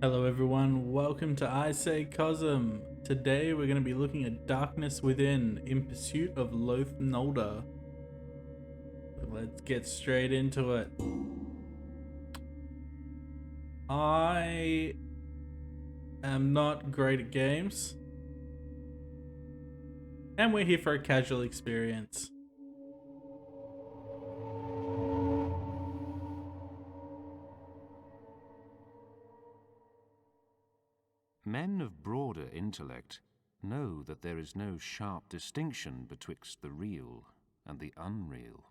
Hello everyone, welcome to I Say Cosm. Today we're going to be looking at Darkness Within in Pursuit of Loath Nolder. Let's get straight into it. I am not great at games, and we're here for a casual experience. Men of broader intellect know that there is no sharp distinction betwixt the real and the unreal.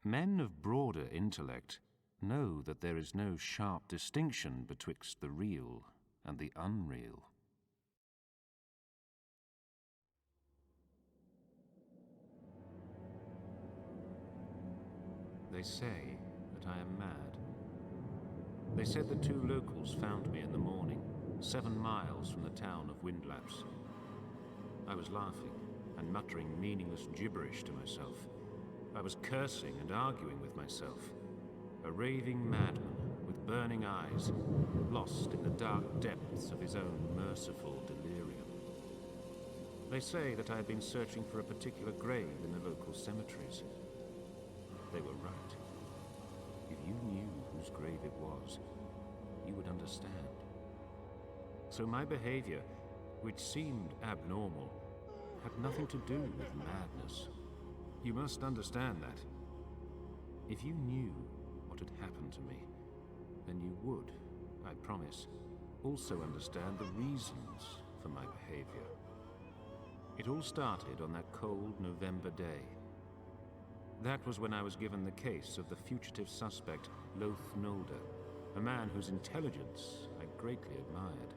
Men of broader intellect know that there is no sharp distinction betwixt the real and the unreal. They say that I am mad. They said that two locals found me in the morning, 7 miles from the town of Windlaps. I was laughing and muttering meaningless gibberish to myself. I was cursing and arguing with myself, a raving madman with burning eyes, lost in the dark depths of his own merciful delirium. They say that I had been searching for a particular grave in the local cemeteries. They were right. If you knew whose grave it was, you would understand. So my behavior, which seemed abnormal, had nothing to do with madness. You must understand that. If you knew what had happened to me, then you would, I promise, also understand the reasons for my behavior. It all started on that cold November day. That was when I was given the case of the fugitive suspect, Loath Nolder, a man whose intelligence I greatly admired.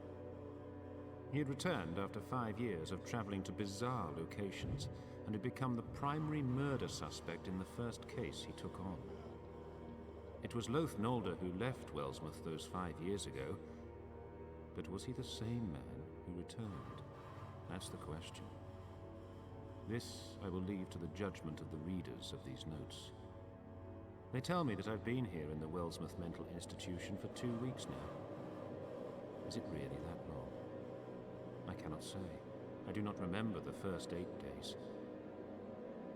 He had returned after 5 years of traveling to bizarre locations and had become the primary murder suspect in the first case he took on. It was Loath Nolder who left Wellsmouth those 5 years ago, but was he the same man who returned? That's the question. This I will leave to the judgment of the readers of these notes. They tell me that I've been here in the Wellsmouth Mental Institution for 2 weeks now. Is it really that long? I cannot say. I do not remember the first 8 days.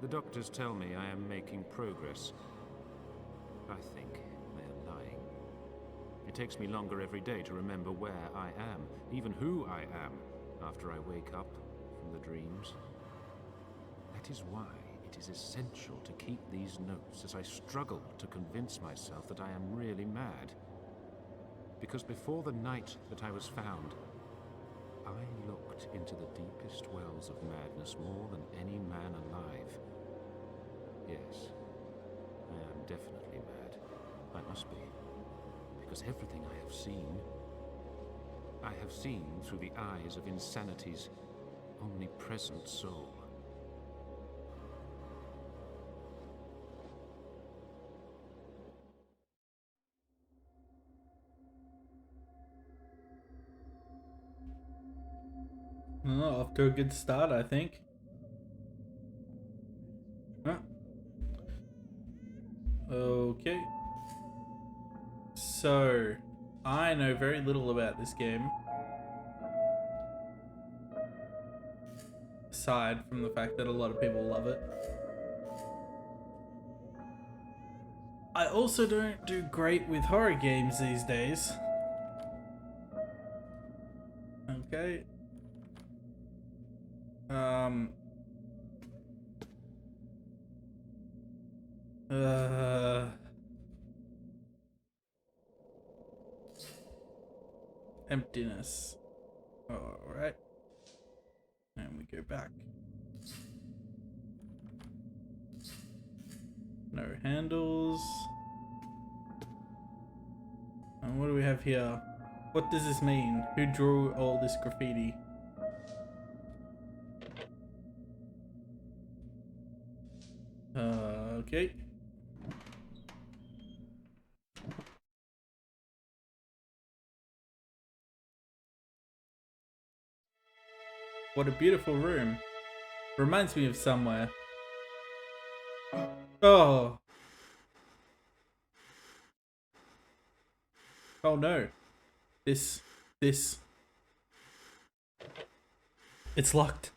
The doctors tell me I am making progress. I think they are lying. It takes me longer every day to remember where I am, even who I am, after I wake up from the dreams. That is why it is essential to keep these notes as I struggle to convince myself that I am really mad. Because before the night that I was found, I looked into the deepest wells of madness more than any man alive. Yes, I am definitely mad. I must be. Because everything I have seen through the eyes of insanity's omnipresent soul. Oh, off to a good start, I think. Huh. Okay. So, I know very little about this game. Aside from the fact that a lot of people love it. I also don't do great with horror games these days. Okay. Um. Emptiness. Alright. And we go back. No handles. And what do we have here? What does this mean? Who drew all this graffiti? Okay. What a beautiful room. Reminds me of somewhere. Oh. Oh no. This. It's locked.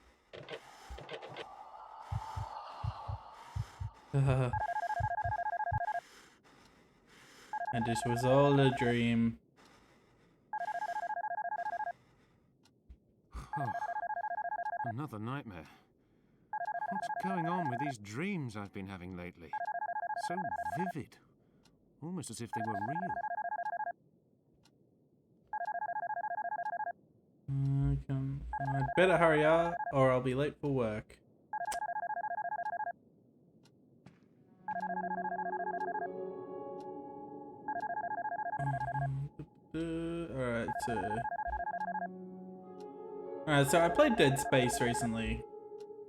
And this was all a dream. Oh, another nightmare. What's going on with these dreams I've been having lately? So vivid. Almost as if they were real. I'd better hurry up or I'll be late for work. Alright, so I played Dead Space recently,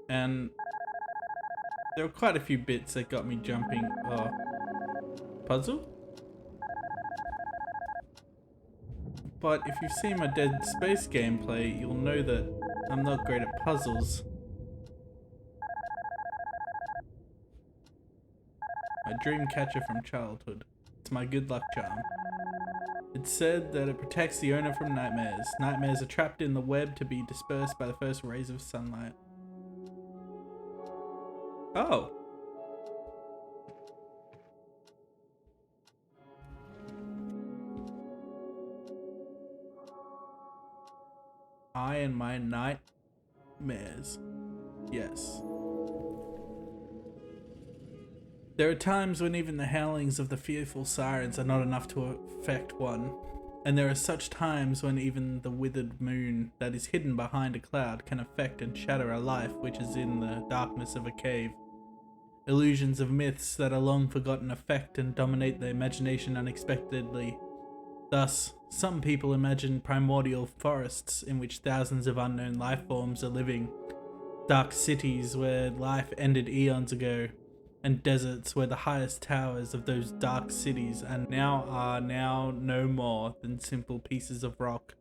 and there were quite a few bits that got me jumping. Oh. Puzzle? But if you've seen my Dead Space gameplay, you'll know that I'm not great at puzzles. My dream catcher from childhood. It's my good luck charm. It's said that it protects the owner from nightmares. Nightmares are trapped in the web to be dispersed by the first rays of sunlight. Oh. I and my nightmares. Yes. There are times when even the howlings of the fearful sirens are not enough to affect one. And there are such times when even the withered moon that is hidden behind a cloud can affect and shatter a life which is in the darkness of a cave. Illusions of myths that are long forgotten affect and dominate the imagination unexpectedly. Thus, some people imagine primordial forests in which thousands of unknown life forms are living, dark cities where life ended eons ago, and deserts where the highest towers of those dark cities are now no more than simple pieces of rock,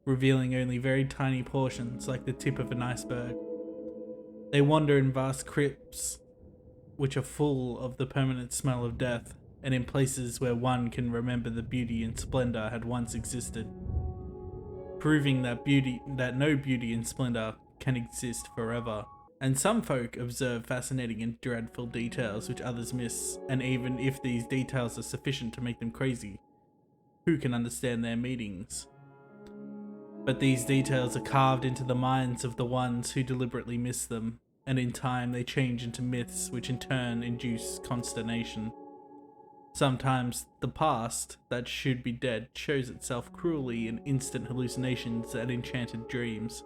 revealing only very tiny portions like the tip of an iceberg. They wander in vast crypts which are full of the permanent smell of death, and in places where one can remember the beauty and splendor had once existed, proving that no beauty and splendor can exist forever. And some folk observe fascinating and dreadful details which others miss, and even if these details are sufficient to make them crazy, who can understand their meanings? But these details are carved into the minds of the ones who deliberately miss them, and in time they change into myths which in turn induce consternation. Sometimes the past, that should be dead, shows itself cruelly in instant hallucinations and enchanted dreams.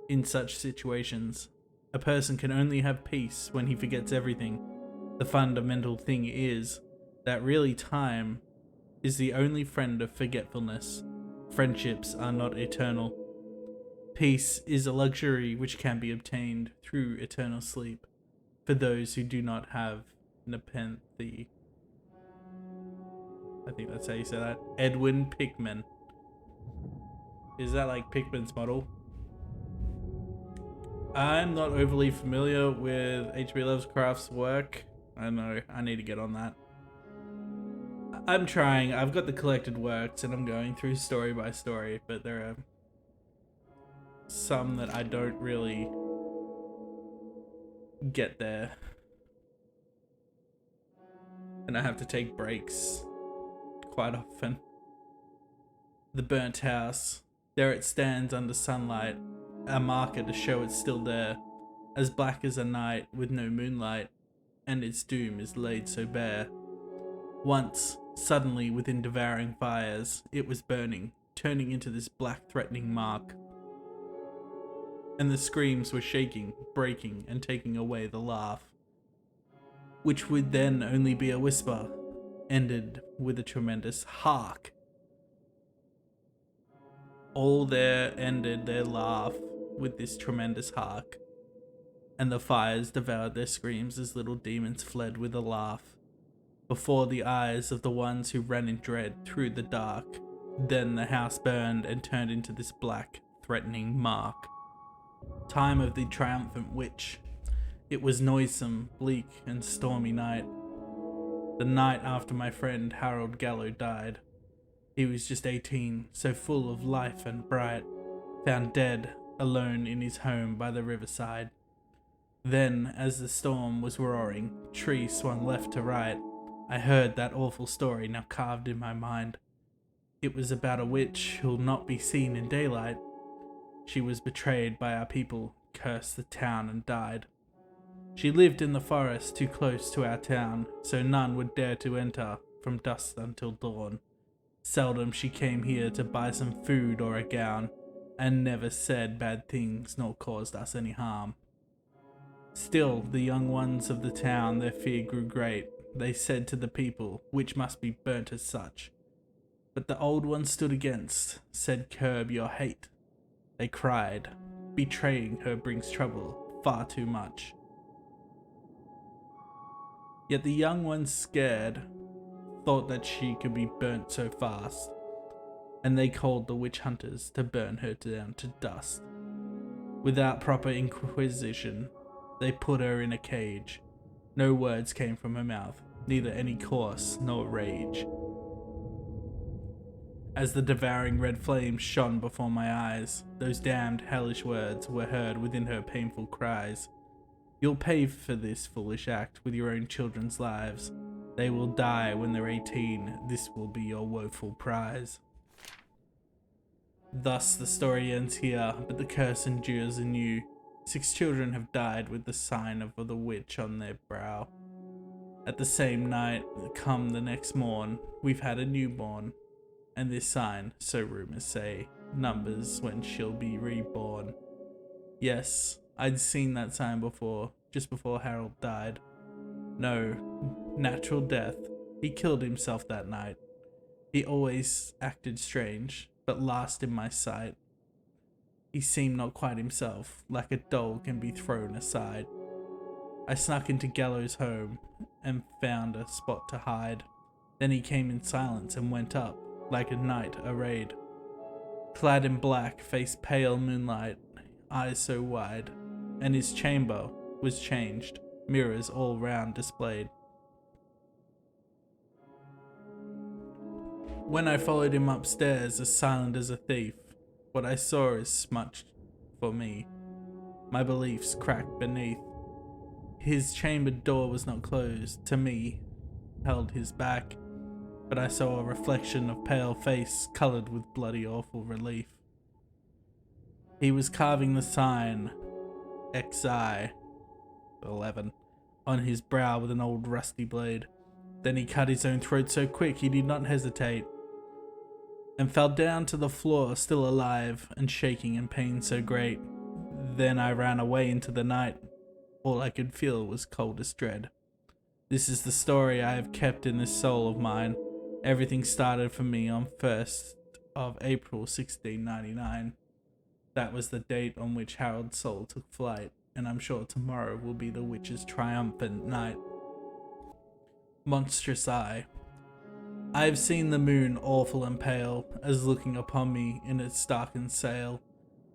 In such situations, a person can only have peace when he forgets everything. The fundamental thing is that really time is the only friend of forgetfulness. Friendships are not eternal. Peace is a luxury which can be obtained through eternal sleep for those who do not have nepenthe. I think that's how you say that. Edwin Pickman. Is that like Pickman's model? I'm not overly familiar with H.P. Lovecraft's work. I know, I need to get on that. I'm trying. I've got the collected works and I'm going through story by story, but there are some that I don't really get there. And I have to take breaks quite often. The burnt house. There it stands under sunlight, a marker to show it's still there, as black as a night with no moonlight, and its doom is laid so bare. Once, suddenly within devouring fires, it was burning, turning into this black threatening mark. And the screams were shaking, breaking, and taking away the laugh, which would then only be a whisper, ended with a tremendous hark. all there ended their laugh with this tremendous hark, and the fires devoured their screams as little demons fled with a laugh, before the eyes of the ones who ran in dread through the dark. Then the house burned and turned into this black, threatening mark. Time of the triumphant witch. It was noisome, bleak, and stormy night. The night after my friend Harold Gallo died. He was just 18, so full of life and bright, found dead, alone in his home by the riverside. Then, as the storm was roaring, trees swung left to right, I heard that awful story now carved in my mind. It was about a witch who'll not be seen in daylight. She was betrayed by our people, cursed the town and died. She lived in the forest too close to our town, so none would dare to enter from dusk until dawn. Seldom she came here to buy some food or a gown, and never said bad things nor caused us any harm. Still, the young ones of the town, their fear grew great. They said to the people, which must be burnt as such. But the old ones stood against, said curb your hate. They cried, betraying her brings trouble far too much. Yet the young ones, scared, thought that she could be burnt so fast, and they called the witch hunters to burn her down to dust. Without proper inquisition, they put her in a cage. No words came from her mouth, neither any course nor rage. As the devouring red flames shone before my eyes, those damned hellish words were heard within her painful cries. You'll pay for this foolish act with your own children's lives. They will die when they're 18, this will be your woeful prize. Thus the story ends here, but the curse endures anew. 6 children have died with the sign of the witch on their brow. At the same night, come the next morn, we've had a newborn, and this sign, so rumors say, numbers when she'll be reborn. Yes, I'd seen that sign before, just before Harold died. No, natural death. He killed himself that night. He always acted strange, but last in my sight. He seemed not quite himself, like a doll can be thrown aside. I snuck into Gallo's home and found a spot to hide. Then he came in silence and went up, like a knight arrayed. Clad in black, face pale moonlight, eyes so wide, and his chamber was changed, mirrors all round displayed. When I followed him upstairs, as silent as a thief, what I saw is smudged for me, my beliefs cracked beneath. His chamber door was not closed, to me, held his back, but I saw a reflection of pale face coloured with bloody awful relief. He was carving the sign, XI, 11, on his brow with an old rusty blade. Then he cut his own throat so quick he did not hesitate, and fell down to the floor still alive and shaking in pain so great. Then I ran away into the night. All I could feel was coldest dread. This is the story I have kept in this soul of mine. Everything started for me on 1st of April 1699. That was the date on which Harold's soul took flight, and I'm sure tomorrow will be the witch's triumphant night. Monstrous Eye. I have seen the moon awful and pale, as looking upon me in its darkened sail.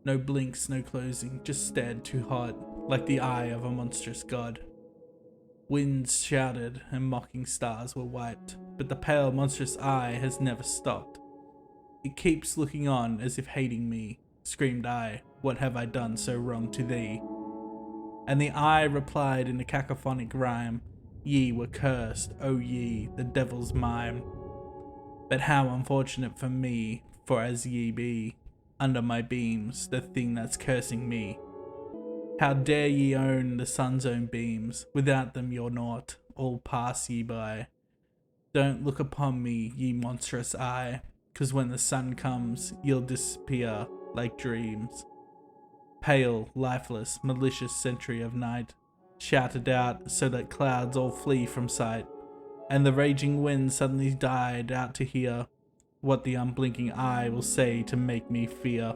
No blinks, no closing, just stared too hot, like the eye of a monstrous god. Winds shouted, and mocking stars were wiped, but the pale monstrous eye has never stopped. It keeps looking on as if hating me. Screamed I, what have I done so wrong to thee? And the eye replied in a cacophonic rhyme, ye were cursed, O ye, the devil's mime. But how unfortunate for me, for as ye be, under my beams, the thing that's cursing me. How dare ye own the sun's own beams, without them you're naught, all pass ye by. Don't look upon me, ye monstrous eye, 'cause when the sun comes, you'll disappear like dreams. Pale, lifeless, malicious sentry of night, shouted out so that clouds all flee from sight, and the raging wind suddenly died out to hear. what the unblinking eye will say to make me fear.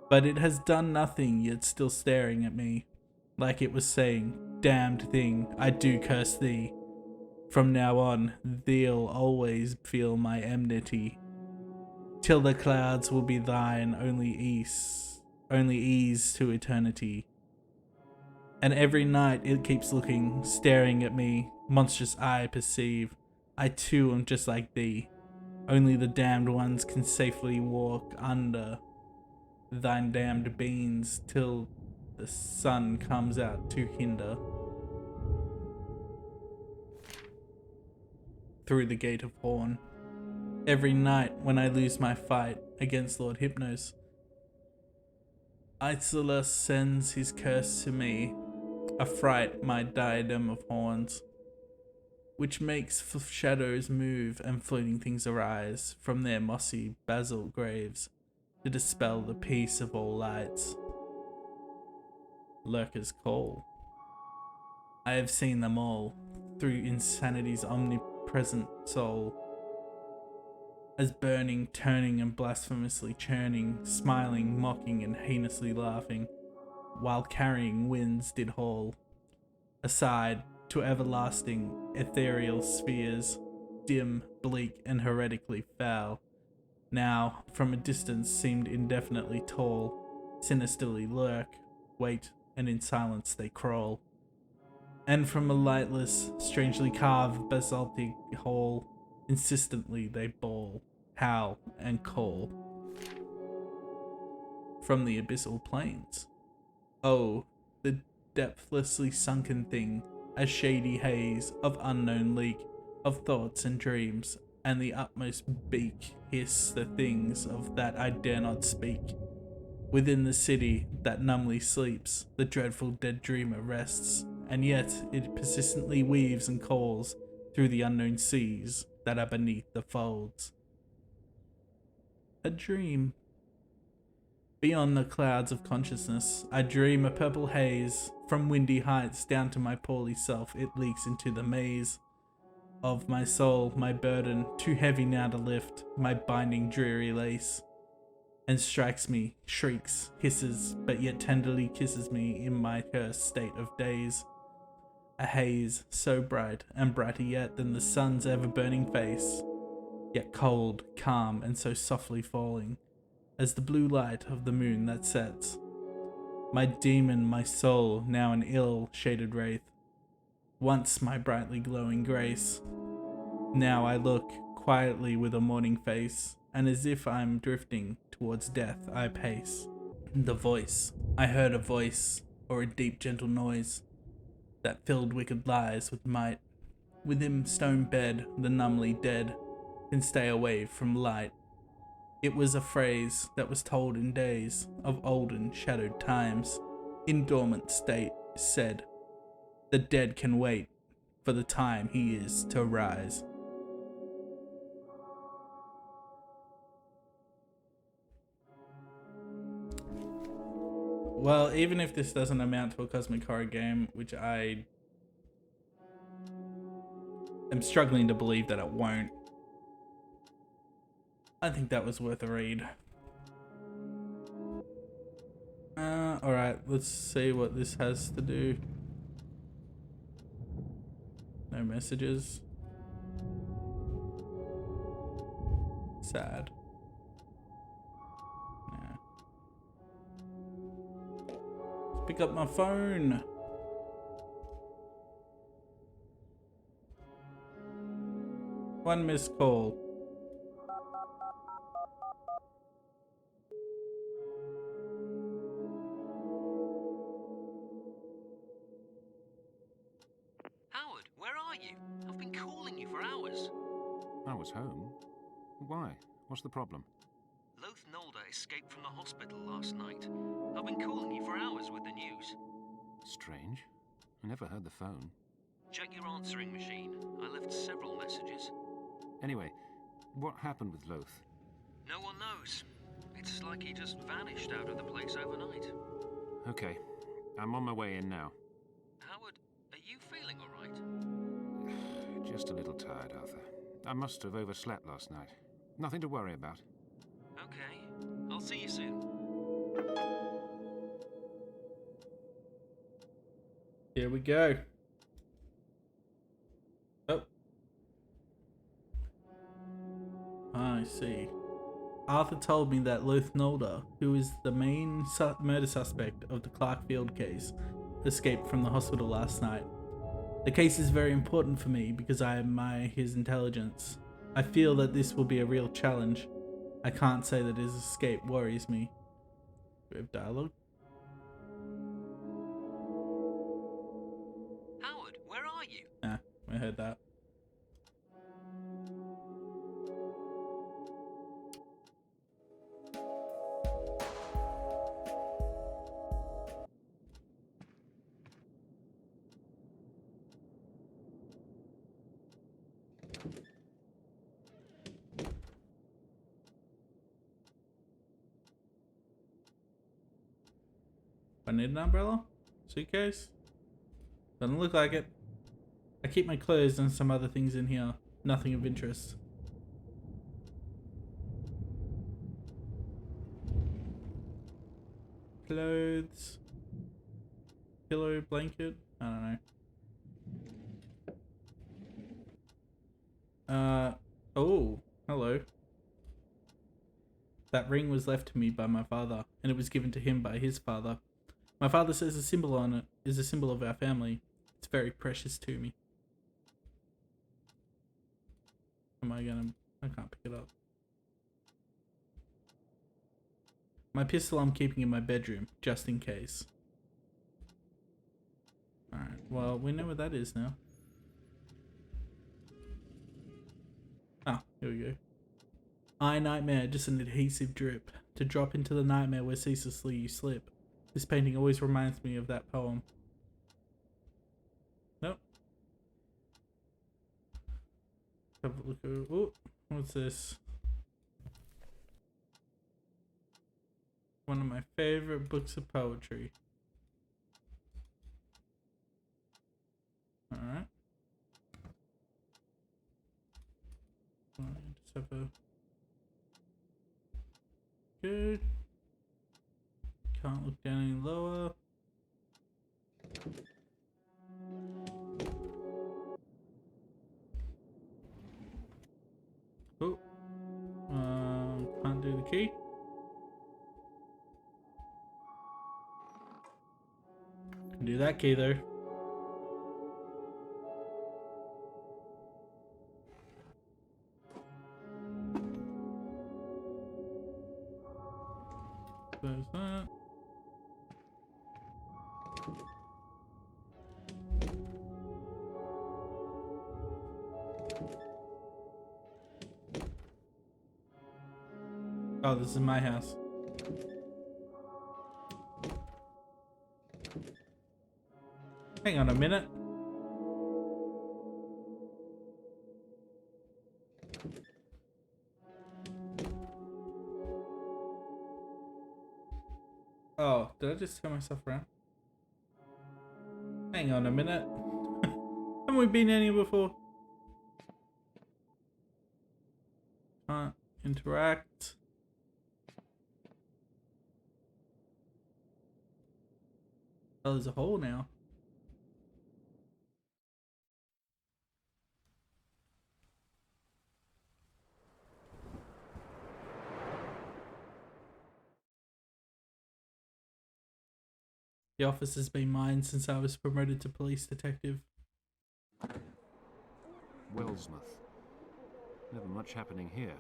But it has done nothing, yet still staring at me, like it was saying, "Damned thing, I do curse thee. From now on, thee'll always feel my enmity. Till the clouds will be thine only ease to eternity." And every night it keeps looking, staring at me, monstrous eye perceive. I too am just like thee, only the damned ones can safely walk under thine damned beams till the sun comes out to hinder. Through the gate of horn. Every night when I lose my fight against Lord Hypnos, Isolus sends his curse to me, affright my diadem of horns, which makes shadows move and floating things arise from their mossy basalt graves to dispel the peace of all lights. Lurkers call. I have seen them all through insanity's omnipresent soul, as burning, turning and blasphemously churning, smiling, mocking and heinously laughing, while carrying winds did haul aside to everlasting ethereal spheres, dim, bleak and heretically foul. Now from a distance seemed indefinitely tall, sinisterly lurk, wait, and in silence they crawl. And from a lightless, strangely carved basaltic hall, insistently they bawl, howl, and call. From the abyssal plains. Oh, the depthlessly sunken thing, a shady haze of unknown leak, of thoughts and dreams, and the utmost beak hiss the things of that I dare not speak. Within the city that numbly sleeps, the dreadful dead dreamer rests, and yet it persistently weaves and calls through the unknown seas that are beneath the folds. A dream. Beyond the clouds of consciousness, I dream a purple haze. From windy heights down to my poorly self, it leaks into the maze of my soul, my burden, too heavy now to lift, my binding dreary lace, and strikes me, shrieks, hisses, but yet tenderly kisses me in my cursed state of days. A haze, so bright, and brighter yet than the sun's ever-burning face, yet cold, calm, and so softly falling, as the blue light of the moon that sets. My demon, my soul, now an ill-shaded wraith, once my brightly glowing grace. Now I look quietly with a morning face, and as if I'm drifting towards death I pace. The voice. I heard a voice, or a deep gentle noise, that filled wicked lies with might. Within stone bed, the numbly dead can stay away from light. It was a phrase that was told in days of olden shadowed times. In dormant state said, the dead can wait for the time he is to rise. Well, even if this doesn't amount to a cosmic horror game, which I am struggling to believe that it won't, I think that was worth a read. Alright, let's see what this has to do. No messages. Sad. Yeah. Let's pick up my phone. One missed call. Howard, where are you? I've been calling you for hours. I was home. Why? What's the problem? Loath Nolder escaped from the hospital last night. I've been calling you for hours with the news. Strange. I never heard the phone. Check your answering machine. I left several messages. Anyway, what happened with Loath? No one knows. It's like he just vanished out of the place overnight. Okay. I'm on my way in now. Howard, are you feeling all right? Just a little tired, Arthur. I must have overslept last night. Nothing to worry about. Okay, I'll see you soon. Here we go. Oh. I see. Arthur told me that Loath Nolder, who is the main murder suspect of the Clarkfield case, escaped from the hospital last night. The case is very important for me because I admire his intelligence. I feel that this will be a real challenge. I can't say that his escape worries me. Do we have dialogue? Howard, where are you? Nah, I heard that. I need an umbrella? Suitcase? Doesn't look like it. I keep my clothes and some other things in here. Nothing of interest. Clothes. Pillow, blanket. I don't know. Oh, hello. That ring was left to me by my father, and it was given to him by his father. My father says the symbol on it is a symbol of our family. It's very precious to me. I can't pick it up. My pistol I'm keeping in my bedroom, just in case. Alright, well, we know what that is now. Ah, here we go. Eye nightmare, just an adhesive drip. To drop into the nightmare where ceaselessly you slip. This painting always reminds me of that poem. Nope. Have a look at... Oh, what's this? One of my favorite books of poetry. Alright. Just have a... Good. Can't look down any lower. Oh. Can't do the key. Can do that key though. Close that. Oh, this is my house. Hang on a minute. Oh, did I just turn myself around? Hang on a minute. Haven't we been in here before? Can't interact. Oh, there's a hole now. The office has been mine since I was promoted to police detective. Wellsmouth. Never much happening here.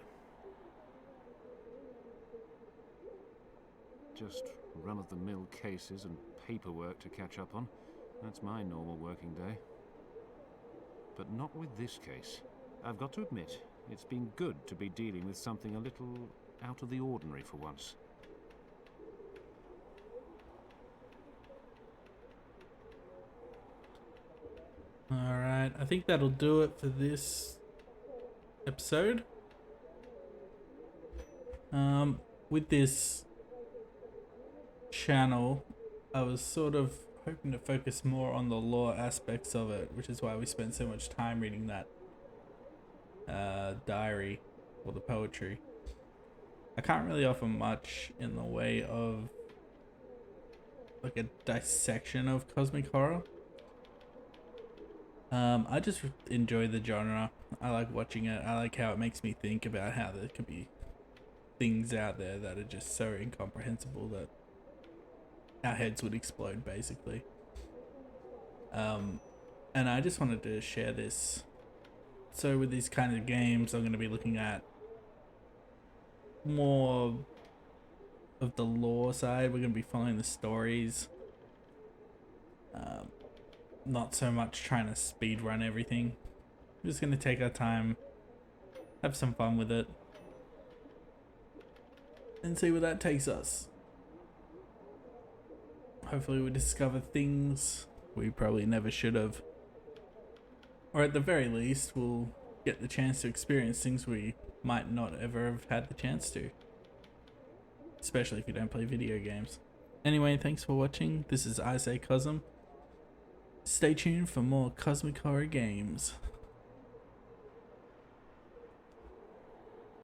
Just run-of-the-mill cases and paperwork to catch up on. That's my normal working day. But not with this case. I've got to admit, it's been good to be dealing with something a little out of the ordinary for once. Alright, I think that'll do it for this episode. With this channel, I was sort of hoping to focus more on the law aspects of it, which is why we spent so much time reading that diary. or the poetry. I can't really offer much in the way of like a dissection of cosmic horror. I just enjoy the genre. I like watching it. I like how it makes me think about how there could be things out there that are just so incomprehensible that our heads would explode, basically. And I just wanted to share this. So with these kind of games, I'm going to be looking at more of the lore side. We're going to be following the stories. Not so much trying to speed run everything. We're just going to take our time, have some fun with it, and see where that takes us. Hopefully we discover things we probably never should have. Or at the very least, we'll get the chance to experience things we might not ever have had the chance to. Especially if you don't play video games. Anyway, thanks for watching. This is I Say Cosm. Stay tuned for more cosmic horror games.